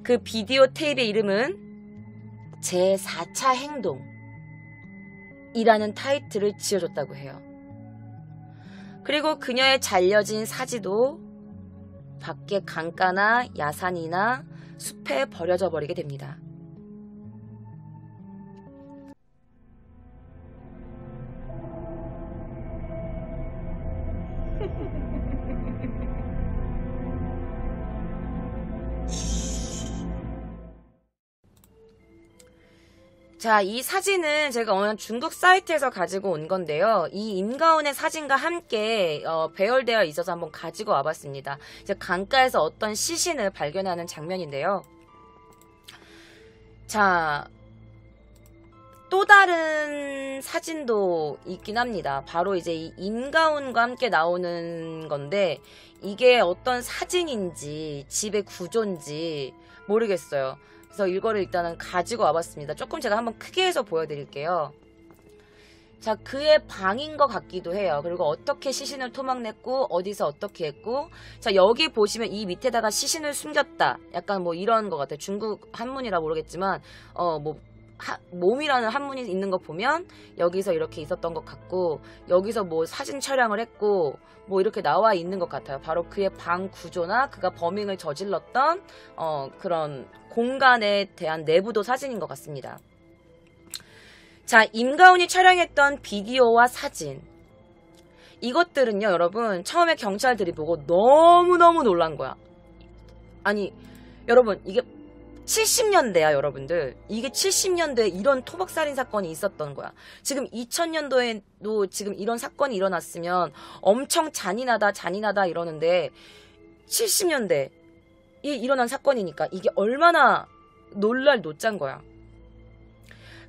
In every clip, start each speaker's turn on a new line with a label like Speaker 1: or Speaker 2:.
Speaker 1: 그 비디오 테이프의 이름은 제4차 행동이라는 타이틀을 지어줬다고 해요. 그리고 그녀의 잘려진 사지도 밖에 강가나 야산이나 숲에 버려져 버리게 됩니다. 자, 이 사진은 제가 어느 중국 사이트에서 가지고 온 건데요. 이 임가운의 사진과 함께 배열되어 있어서 한번 가지고 와봤습니다. 이제 강가에서 어떤 시신을 발견하는 장면인데요. 자, 또 다른 사진도 있긴 합니다. 바로 이제 이 임가운과 함께 나오는 건데 이게 어떤 사진인지 집의 구조인지 모르겠어요. 그래서 이거를 일단은 가지고 와봤습니다. 조금 제가 한번 크게 해서 보여드릴게요. 자, 그의 방인 것 같기도 해요. 그리고 어떻게 시신을 토막냈고 어디서 어떻게 했고, 자, 여기 보시면 이 밑에다가 시신을 숨겼다, 약간 뭐 이런 것 같아요. 중국 한문이라 모르겠지만 몸이라는 한문이 있는 거 보면 여기서 이렇게 있었던 것 같고, 여기서 뭐 사진 촬영을 했고 뭐 이렇게 나와 있는 것 같아요. 바로 그의 방 구조나 그가 범행을 저질렀던 그런 공간에 대한 내부도 사진인 것 같습니다. 자, 임가운이 촬영했던 비디오와 사진, 이것들은요 여러분, 처음에 경찰들이 보고 너무너무 놀란 거야. 아니 여러분, 이게 70년대야 여러분들. 이게 70년대에 이런 토막살인 사건이 있었던 거야. 지금 2000년도에도 지금 이런 사건이 일어났으면 엄청 잔인하다 이러는데 70년대에 일어난 사건이니까 이게 얼마나 놀랄 노짠 거야.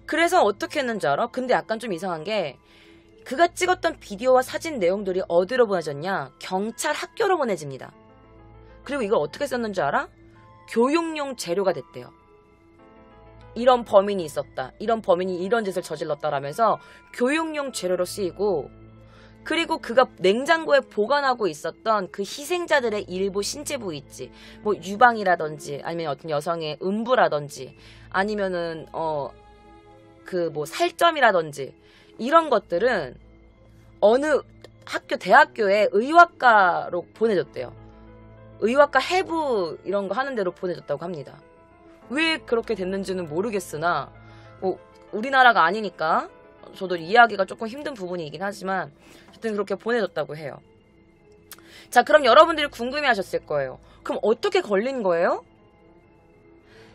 Speaker 1: 그래서 어떻게 했는지 알아? 근데 약간 좀 이상한 게, 그가 찍었던 비디오와 사진 내용들이 어디로 보내졌냐? 경찰 학교로 보내집니다. 그리고 이걸 어떻게 썼는지 알아? 교육용 재료가 됐대요. 이런 범인이 있었다, 이런 범인이 이런 짓을 저질렀다라면서 교육용 재료로 쓰이고, 그리고 그가 냉장고에 보관하고 있었던 그 희생자들의 일부 신체 부위 있지, 뭐 유방이라든지 아니면 어떤 여성의 음부라든지 아니면은 그 뭐 살점이라든지 이런 것들은 어느 학교, 대학교에 의학과로 보내줬대요. 의학과 해부 이런 거 하는 데로 보내줬다고 합니다. 왜 그렇게 됐는지는 모르겠으나 뭐 우리나라가 아니니까 저도 이해하기가 조금 힘든 부분이긴 하지만 어쨌든 그렇게 보내줬다고 해요. 자, 그럼 여러분들이 궁금해하셨을 거예요. 그럼 어떻게 걸린 거예요?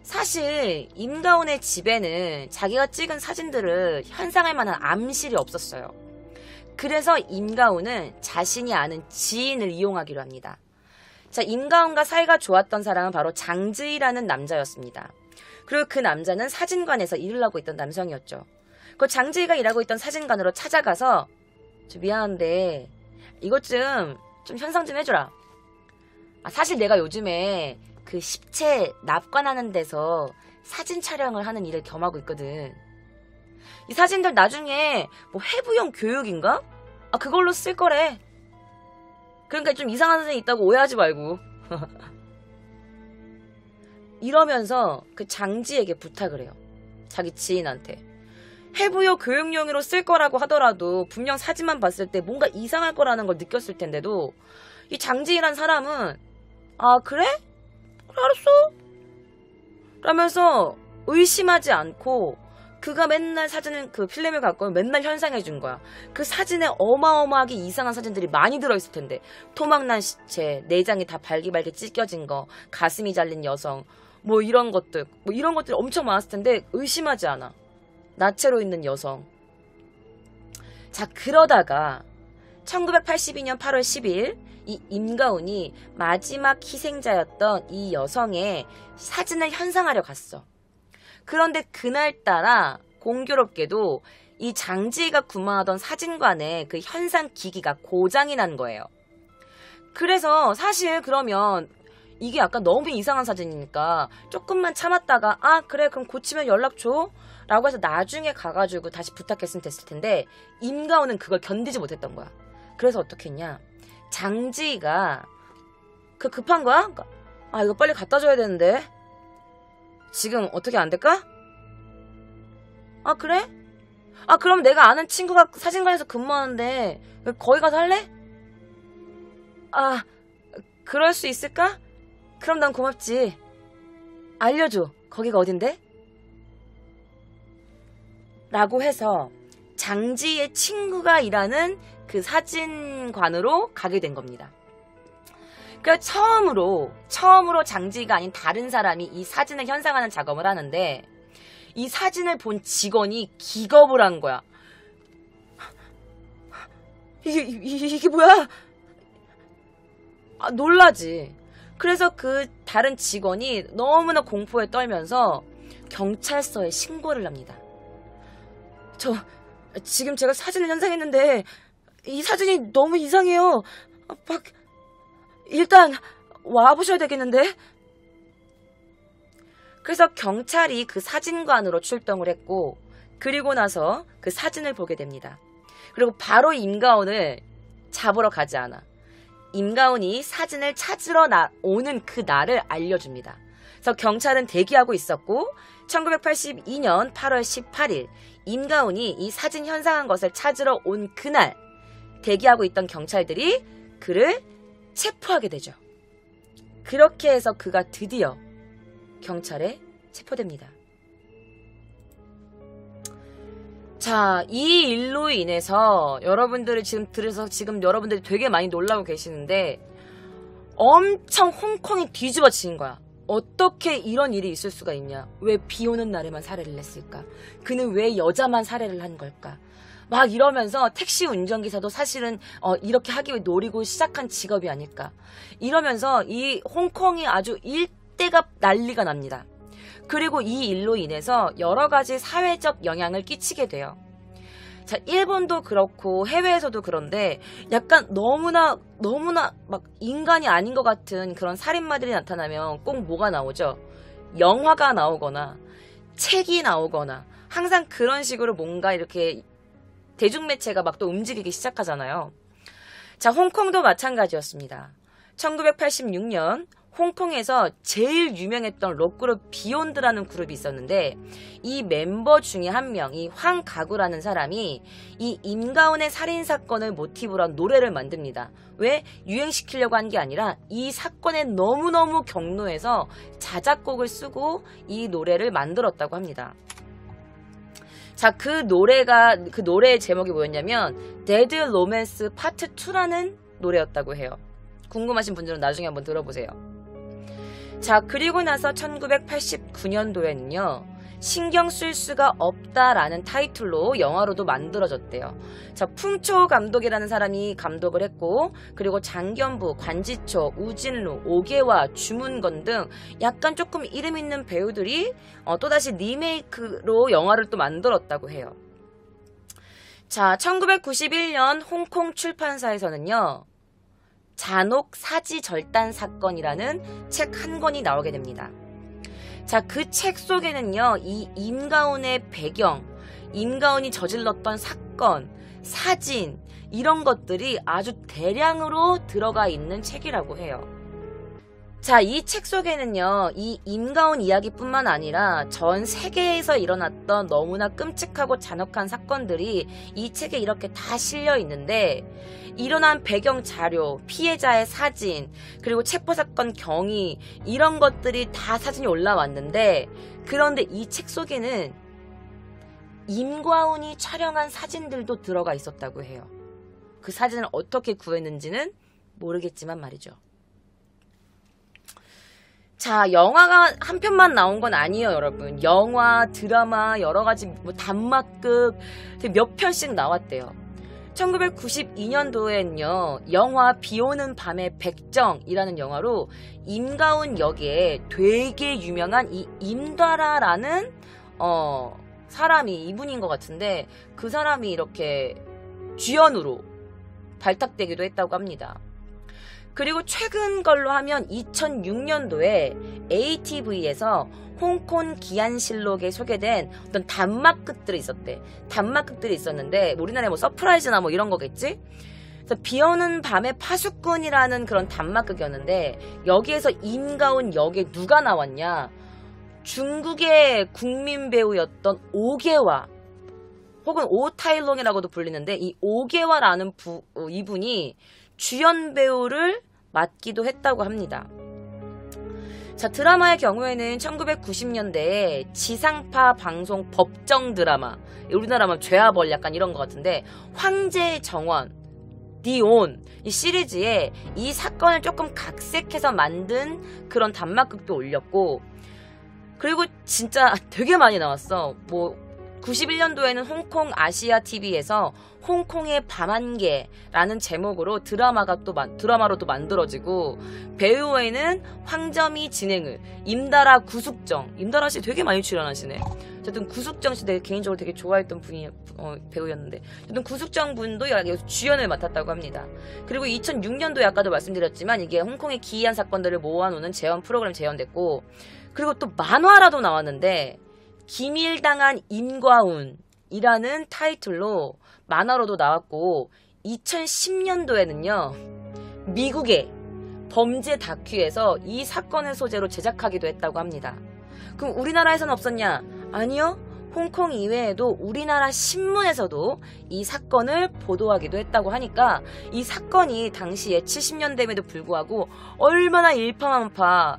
Speaker 1: 사실 임가운의 집에는 자기가 찍은 사진들을 현상할 만한 암실이 없었어요. 그래서 임가운은 자신이 아는 지인을 이용하기로 합니다. 자, 임가운과 사이가 좋았던 사람은 바로 장즈이라는 남자였습니다. 그리고 그 남자는 사진관에서 일을 하고 있던 남성이었죠. 그 장즈이가 일하고 있던 사진관으로 찾아가서, 좀 미안한데 이것 좀 현상 좀 해줘라. 사실 내가 요즘에 그 십체 납관하는 데서 사진 촬영을 하는 일을 겸하고 있거든. 이 사진들 나중에 뭐 해부용 교육인가? 그걸로 쓸 거래. 그러니까 좀 이상한 사진이 있다고 오해하지 말고. 이러면서 그 장지에게 부탁을 해요. 자기 지인한테. 해부용 교육용으로 쓸 거라고 하더라도 분명 사진만 봤을 때 뭔가 이상할 거라는 걸 느꼈을 텐데도 이 장지이란 사람은 그래? 그래, 알았어 라면서 의심하지 않고 그가 맨날 사진을, 그 필름을 갖고 맨날 현상해 준 거야. 그 사진에 어마어마하게 이상한 사진들이 많이 들어있을 텐데, 토막난 시체, 내장이 다 발기발기 찢겨진 거, 가슴이 잘린 여성, 뭐 이런 것들이 엄청 많았을 텐데 의심하지 않아. 나체로 있는 여성. 자, 그러다가 1982년 8월 10일 이 임가운이 마지막 희생자였던 이 여성의 사진을 현상하려 갔어. 그런데 그날따라 공교롭게도 이 장지희가 근무하던 사진관에 그 현상 기기가 고장이 난 거예요. 그래서 사실 그러면 이게 약간 너무 이상한 사진이니까 조금만 참았다가 그래 그럼 고치면 연락 줘 라고 해서 나중에 가가지고 다시 부탁했으면 됐을 텐데, 임가운은 그걸 견디지 못했던 거야. 그래서 어떻게 했냐, 장지희가 그 급한 거야? 이거 빨리 갖다 줘야 되는데 지금 어떻게 안 될까? 아, 그래? 아, 그럼 내가 아는 친구가 사진관에서 근무하는데 거기 가서 할래? 아, 그럴 수 있을까? 그럼 난 고맙지. 알려줘. 거기가 어딘데? 라고 해서 장지의 친구가 일하는 그 사진관으로 가게 된 겁니다. 그러니까 처음으로 장지가 아닌 다른 사람이 이 사진을 현상하는 작업을 하는데 이 사진을 본 직원이 기겁을 한 거야. 이게 뭐야? 아, 놀라지. 그래서 그 다른 직원이 너무나 공포에 떨면서 경찰서에 신고를 합니다. 지금 제가 사진을 현상했는데 이 사진이 너무 이상해요. 일단 와보셔야 되겠는데? 그래서 경찰이 그 사진관으로 출동을 했고 그리고 나서 그 사진을 보게 됩니다. 그리고 바로 임가운을 잡으러 가지 않아. 임가운이 사진을 찾으러 오는 그 날을 알려줍니다. 그래서 경찰은 대기하고 있었고 1982년 8월 18일 임가운이 이 사진 현상한 것을 찾으러 온 그날 대기하고 있던 경찰들이 그를 체포하게 되죠. 그렇게 해서 그가 드디어 경찰에 체포됩니다. 자, 이 일로 인해서 여러분들이 지금 여러분들이 되게 많이 놀라고 계시는데 엄청 홍콩이 뒤집어진 거야. 어떻게 이런 일이 있을 수가 있냐? 왜 비 오는 날에만 살해를 했을까? 그는 왜 여자만 살해를 한 걸까? 막 이러면서 택시 운전기사도 사실은 이렇게 하기 위해 노리고 시작한 직업이 아닐까? 이러면서 이 홍콩이 아주 일대가 난리가 납니다. 그리고 이 일로 인해서 여러 가지 사회적 영향을 끼치게 돼요. 자, 일본도 그렇고 해외에서도 그런데 약간 너무나 막 인간이 아닌 것 같은 그런 살인마들이 나타나면 꼭 뭐가 나오죠? 영화가 나오거나 책이 나오거나 항상 그런 식으로 뭔가 이렇게 대중매체가 막 또 움직이기 시작하잖아요. 자, 홍콩도 마찬가지였습니다. 1986년 홍콩에서 제일 유명했던 록그룹 비욘드라는 그룹이 있었는데 이 멤버 중에 한 명, 이 황가구라는 사람이 이 임가운의 살인사건을 모티브로 한 노래를 만듭니다. 왜? 유행시키려고 한 게 아니라 이 사건에 너무너무 경노해서 자작곡을 쓰고 이 노래를 만들었다고 합니다. 자, 그 노래의 제목이 뭐였냐면 데드 로맨스 파트 2라는 노래였다고 해요. 궁금하신 분들은 나중에 한번 들어보세요. 자, 그리고 나서 1989년도에는요. 신경 쓸 수가 없다라는 타이틀로 영화로도 만들어졌대요. 자, 풍초 감독이라는 사람이 감독을 했고 그리고 장견부, 관지초, 우진루, 오게와, 주문건 등 약간 조금 이름 있는 배우들이 또다시 리메이크로 영화를 또 만들었다고 해요. 자, 1991년 홍콩 출판사에서는요. 잔혹 사지 절단 사건이라는 책 한 권이 나오게 됩니다. 자, 그 책 속에는요, 이 임가운의 배경, 임가운이 저질렀던 사건, 사진, 이런 것들이 아주 대량으로 들어가 있는 책이라고 해요. 자, 이 책 속에는요, 이 임가운 이야기뿐만 아니라 전 세계에서 일어났던 너무나 끔찍하고 잔혹한 사건들이 이 책에 이렇게 다 실려 있는데, 일어난 배경 자료, 피해자의 사진, 그리고 체포사건 경위, 이런 것들이 다 사진이 올라왔는데, 그런데 이 책 속에는 임가운이 촬영한 사진들도 들어가 있었다고 해요. 그 사진을 어떻게 구했는지는 모르겠지만 말이죠. 자, 영화가 한 편만 나온 건 아니에요, 여러분. 영화, 드라마, 여러 가지 뭐 단막극 몇 편씩 나왔대요. 1992년도에는요, 영화 비오는 밤의 백정이라는 영화로 임가운 역에 되게 유명한 이 임다라라는 사람이 이분인 것 같은데 그 사람이 이렇게 주연으로 발탁되기도 했다고 합니다. 그리고 최근 걸로 하면 2006년도에 ATV에서 홍콩 기안실록에 소개된 어떤 단막극들이 있었대. 단막극들이 있었는데 우리나라에 뭐 서프라이즈나 뭐 이런 거겠지? 그래서 비오는 밤의 파수꾼이라는 그런 단막극이었는데 여기에서 임가운 역에 누가 나왔냐? 중국의 국민 배우였던 오게와 혹은 오타일롱이라고도 불리는데 이 오게와라는 이분이 주연 배우를 맡기도 했다고 합니다. 자, 드라마의 경우에는 1990년대에 지상파 방송 법정 드라마, 우리나라면 죄와 벌 약간 이런 것 같은데 황제의 정원, 디온 이 시리즈에 이 사건을 조금 각색해서 만든 그런 단막극도 올렸고, 그리고 진짜 되게 많이 나왔어. 뭐 91년도에는 홍콩 아시아 TV에서 홍콩의 밤안개라는 제목으로 드라마로 또 만들어지고, 배우에는 황점이 진행을, 임다라 구숙정, 임다라 씨 되게 많이 출연하시네. 어쨌든 구숙정 씨 내가 개인적으로 되게 좋아했던 배우였는데, 어쨌든 구숙정 분도 여기서 주연을 맡았다고 합니다. 그리고 2006년도에 아까도 말씀드렸지만 이게 홍콩의 기이한 사건들을 모아놓는 재연 프로그램 재연됐고, 그리고 또 만화라도 나왔는데 기밀당한 임과운이라는 타이틀로 만화로도 나왔고, 2010년도에는요 미국의 범죄 다큐에서 이 사건을 소재로 제작하기도 했다고 합니다. 그럼 우리나라에서는 없었냐? 아니요. 홍콩 이외에도 우리나라 신문에서도 이 사건을 보도하기도 했다고 하니까 이 사건이 당시에 70년대임에도 불구하고 얼마나 일파만파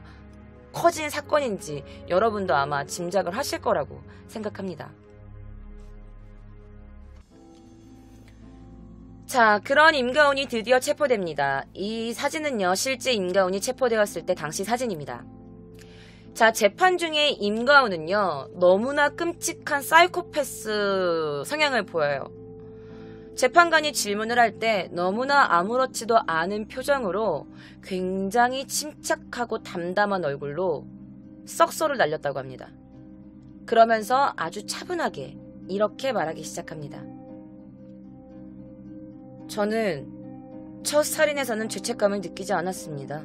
Speaker 1: 커진 사건인지 여러분도 아마 짐작을 하실 거라고 생각합니다. 자, 그런 임가운이 드디어 체포됩니다. 이 사진은요, 실제 임가운이 체포되었을 때 당시 사진입니다. 자, 재판 중에 임가운은요, 너무나 끔찍한 사이코패스 성향을 보여요. 재판관이 질문을 할 때 너무나 아무렇지도 않은 표정으로 굉장히 침착하고 담담한 얼굴로 썩소를 날렸다고 합니다. 그러면서 아주 차분하게 이렇게 말하기 시작합니다. 저는 첫 살인에서는 죄책감을 느끼지 않았습니다.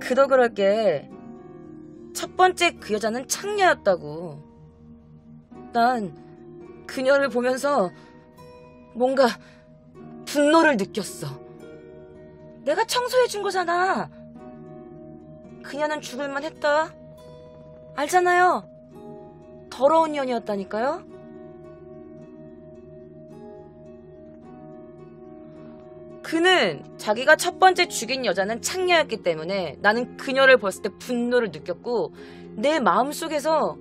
Speaker 1: 그도 그럴 게 첫 번째 그 여자는 창녀였다고. 난 그녀를 보면서 뭔가 분노를 느꼈어. 내가 청소해준 거잖아. 그녀는 죽을만 했다. 알잖아요. 더러운 년이었다니까요. 그는 자기가 첫 번째 죽인 여자는 창녀였기 때문에 나는 그녀를 봤을 때 분노를 느꼈고, 내 마음속에서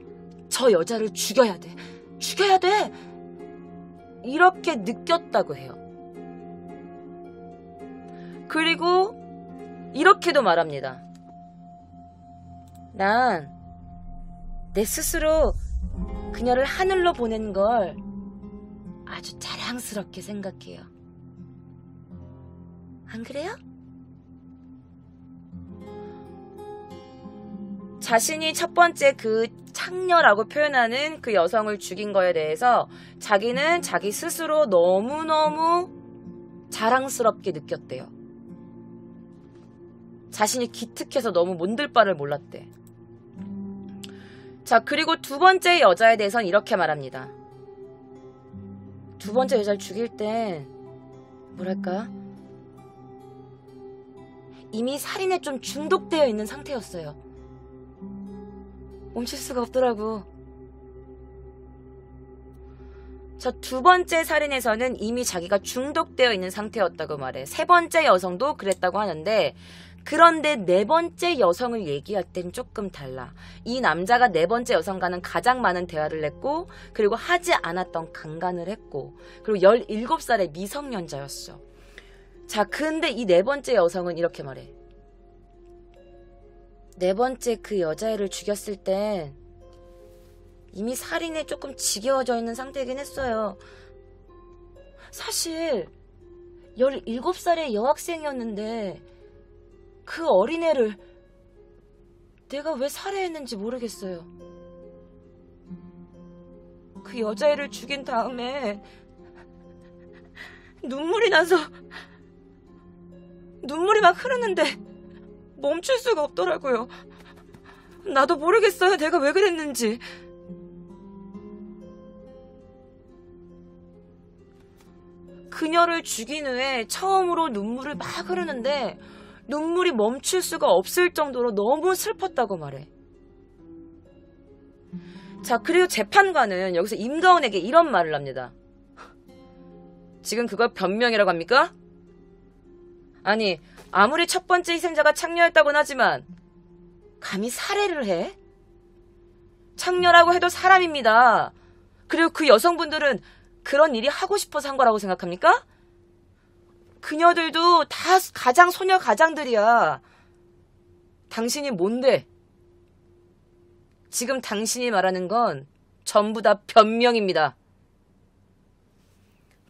Speaker 1: 저 여자를 죽여야 돼. 죽여야 돼. 이렇게 느꼈다고 해요. 그리고 이렇게도 말합니다. 난 내 스스로 그녀를 하늘로 보낸 걸 아주 자랑스럽게 생각해요. 안 그래요? 자신이 첫 번째 그 창녀라고 표현하는 그 여성을 죽인 거에 대해서 자기는 자기 스스로 너무너무 자랑스럽게 느꼈대요. 자신이 기특해서 너무 못들 바를 몰랐대. 자, 그리고 두 번째 여자에 대해서는 이렇게 말합니다. 두 번째 여자를 죽일 땐 뭐랄까? 이미 살인에 좀 중독되어 있는 상태였어요. 멈출 수가 없더라고. 자, 두 번째 살인에서는 이미 자기가 중독되어 있는 상태였다고 말해. 세 번째 여성도 그랬다고 하는데, 그런데 네 번째 여성을 얘기할 땐 조금 달라. 이 남자가 네 번째 여성과는 가장 많은 대화를 했고, 그리고 하지 않았던 강간을 했고, 그리고 17살의 미성년자였어. 자, 근데 이 네 번째 여성은 이렇게 말해. 네 번째 그 여자애를 죽였을 땐 이미 살인에 조금 지겨워져 있는 상태이긴 했어요. 사실 17살의 여학생이었는데 그 어린애를 내가 왜 살해했는지 모르겠어요. 그 여자애를 죽인 다음에 눈물이 나서 눈물이 막 흐르는데 멈출 수가 없더라고요. 나도 모르겠어요. 내가 왜 그랬는지. 그녀를 죽인 후에 처음으로 눈물을 막 흐르는데 눈물이 멈출 수가 없을 정도로 너무 슬펐다고 말해. 자, 그리고 재판관은 여기서 임가운에게 이런 말을 합니다. 지금 그걸 변명이라고 합니까? 아니, 아무리 첫 번째 희생자가 창녀였다고는 하지만 감히 살해를 해? 창녀라고 해도 사람입니다. 그리고 그 여성분들은 그런 일이 하고 싶어서 한 거라고 생각합니까? 그녀들도 다 가장 소녀 가장들이야. 당신이 뭔데? 지금 당신이 말하는 건 전부 다 변명입니다.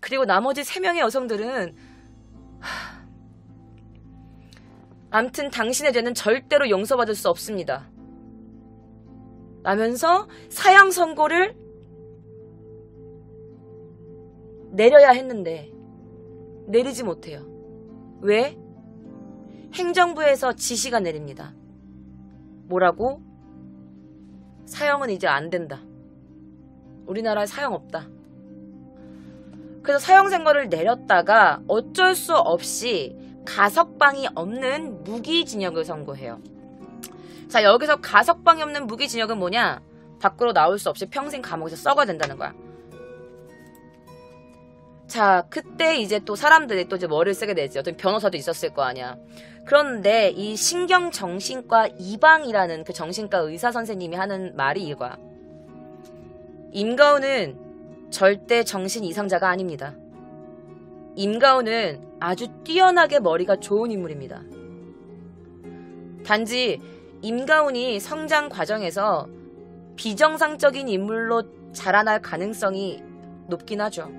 Speaker 1: 그리고 나머지 3명의 여성들은 암튼 당신의 죄는 절대로 용서받을 수 없습니다. 라면서 사형 선고를 내려야 했는데 내리지 못해요. 왜? 행정부에서 지시가 내립니다. 뭐라고? 사형은 이제 안 된다. 우리나라에 사형 없다. 그래서 사형 선고를 내렸다가 어쩔 수 없이 가석방이 없는 무기징역을 선고해요. 자, 여기서 가석방이 없는 무기징역은 뭐냐? 밖으로 나올 수 없이 평생 감옥에서 썩어야 된다는 거야. 자, 그때 이제 또 사람들이 또 이제 머리를 쓰게 되지. 어떤 변호사도 있었을 거 아니야. 그런데 이 신경정신과 이방이라는 그 정신과 의사 선생님이 하는 말이 이거야. 임가운은 절대 정신 이상자가 아닙니다. 임가운은 아주 뛰어나게 머리가 좋은 인물입니다. 단지 임가운이 성장 과정에서 비정상적인 인물로 자라날 가능성이 높긴 하죠.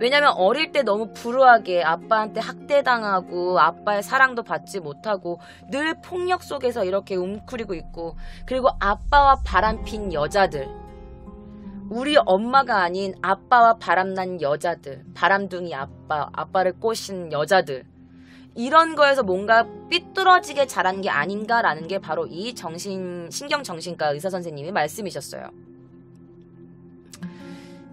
Speaker 1: 왜냐면 어릴 때 너무 불우하게 아빠한테 학대당하고 아빠의 사랑도 받지 못하고 늘 폭력 속에서 이렇게 웅크리고 있고, 그리고 아빠와 바람핀 여자들, 우리 엄마가 아닌 아빠와 바람난 여자들, 바람둥이 아빠를 꼬신 여자들, 이런 거에서 뭔가 삐뚤어지게 자란 게 아닌가라는 게 바로 이 신경정신과 의사선생님의 말씀이셨어요.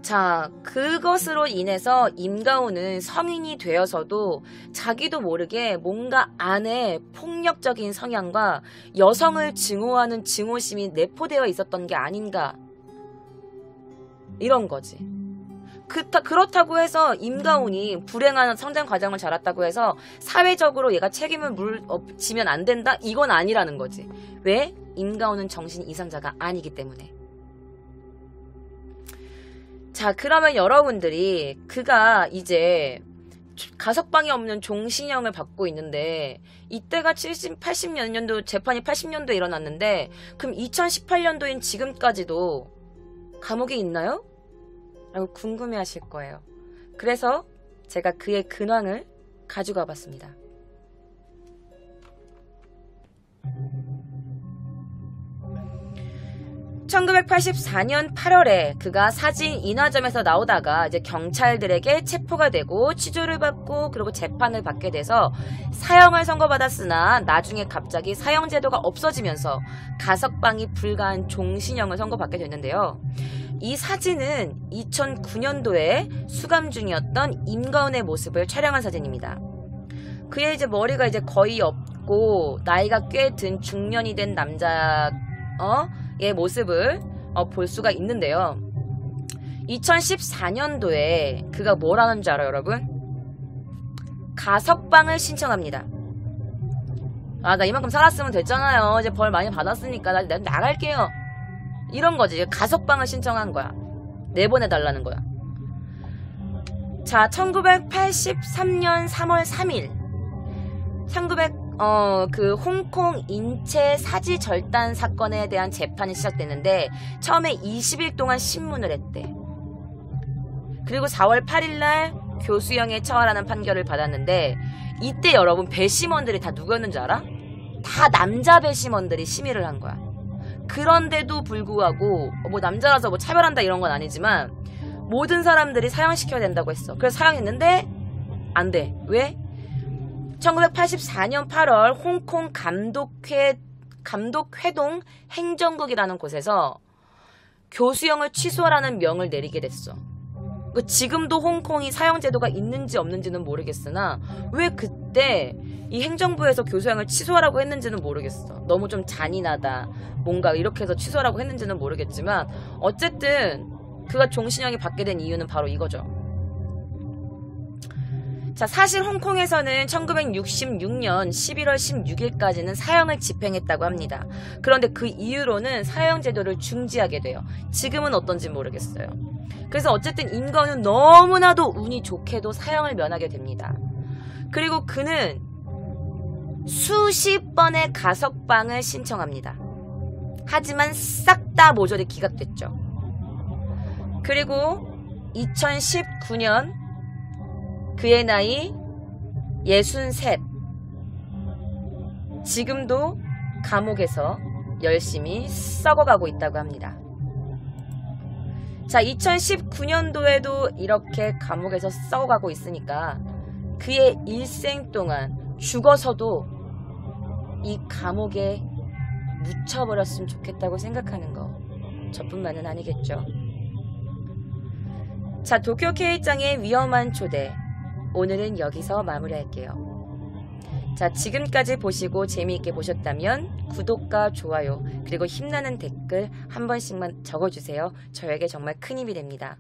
Speaker 1: 자, 그것으로 인해서 임가운은 성인이 되어서도 자기도 모르게 뭔가 안에 폭력적인 성향과 여성을 증오하는 증오심이 내포되어 있었던 게 아닌가, 이런 거지. 그렇다고 해서 임가운이 불행한 성장 과정을 자랐다고 해서 사회적으로 얘가 책임을 지면 안 된다? 이건 아니라는 거지. 왜? 임가운은 정신 이상자가 아니기 때문에. 자, 그러면 여러분들이 그가 이제 가석방이 없는 종신형을 받고 있는데, 이때가 80몇 년도, 재판이 80년도에 일어났는데, 그럼 2018년도인 지금까지도 감옥에 있나요? 라고 궁금해 하실 거예요. 그래서 제가 그의 근황을 가져가 봤습니다. (1984년 8월에) 그가 사진 인화점에서 나오다가 이제 경찰들에게 체포가 되고 취조를 받고 그리고 재판을 받게 돼서 사형을 선고받았으나 나중에 갑자기 사형제도가 없어지면서 가석방이 불가한 종신형을 선고받게 됐는데요. 이 사진은 2009년도에 수감 중이었던 임가운의 모습을 촬영한 사진입니다. 그의 이제 머리가 이제 거의 없고 나이가 꽤 든 중년이 된 남자의 모습을 볼 수가 있는데요. 2014년도에 그가 뭘 하는 줄 알아요, 여러분? 가석방을 신청합니다. 아, 나 이만큼 살았으면 됐잖아요. 이제 벌 많이 받았으니까 나 나갈게요. 이런 거지. 가석방을 신청한 거야. 내보내달라는 거야. 자, 1983년 3월 3일 그 홍콩 인체 사지 절단 사건에 대한 재판이 시작됐는데 처음에 20일 동안 신문을 했대. 그리고 4월 8일날 교수형에 처하라는 판결을 받았는데, 이때 여러분 배심원들이 다 누구였는지 알아? 다 남자 배심원들이 심의를 한 거야. 그런데도 불구하고 뭐 남자라서 뭐 차별한다 이런 건 아니지만 모든 사람들이 사형시켜야 된다고 했어. 그래서 사형했는데 안 돼. 왜? 1984년 8월 홍콩 감독회동 행정국이라는 곳에서 교수형을 취소하라는 명을 내리게 됐어. 지금도 홍콩이 사형제도가 있는지 없는지는 모르겠으나 왜 그때 이 행정부에서 교수형을 취소하라고 했는지는 모르겠어. 너무 좀 잔인하다, 뭔가 이렇게 해서 취소하라고 했는지는 모르겠지만 어쨌든 그가 종신형이 받게 된 이유는 바로 이거죠. 자, 사실 홍콩에서는 1966년 11월 16일까지는 사형을 집행했다고 합니다. 그런데 그 이후로는 사형 제도를 중지하게 돼요. 지금은 어떤지 모르겠어요. 그래서 어쨌든 인건은 너무나도 운이 좋게도 사형을 면하게 됩니다. 그리고 그는 수십 번의 가석방을 신청합니다. 하지만 싹 다 모조리 기각됐죠. 그리고 2019년 그의 나이 63. 지금도 감옥에서 열심히 썩어가고 있다고 합니다. 자, 2019년도에도 이렇게 감옥에서 썩어가고 있으니까 그의 일생 동안 죽어서도 이 감옥에 묻혀버렸으면 좋겠다고 생각하는 거 저뿐만은 아니겠죠. 자, 도쿄 K장의 위험한 초대, 오늘은 여기서 마무리할게요. 자, 지금까지 보시고 재미있게 보셨다면 구독과 좋아요 그리고 힘나는 댓글 한 번씩만 적어주세요. 저에게 정말 큰 힘이 됩니다.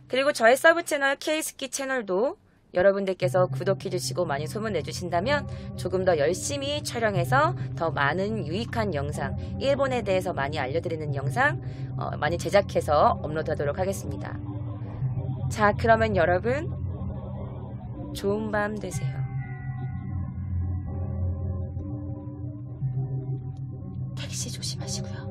Speaker 1: 그리고 저의 서브 채널 K스키 채널도 여러분들께서 구독해주시고 많이 소문내주신다면 조금 더 열심히 촬영해서 더 많은 유익한 영상, 일본에 대해서 많이 알려드리는 영상 많이 제작해서 업로드하도록 하겠습니다. 자, 그러면 여러분 좋은 밤 되세요. 택시 조심하시고요.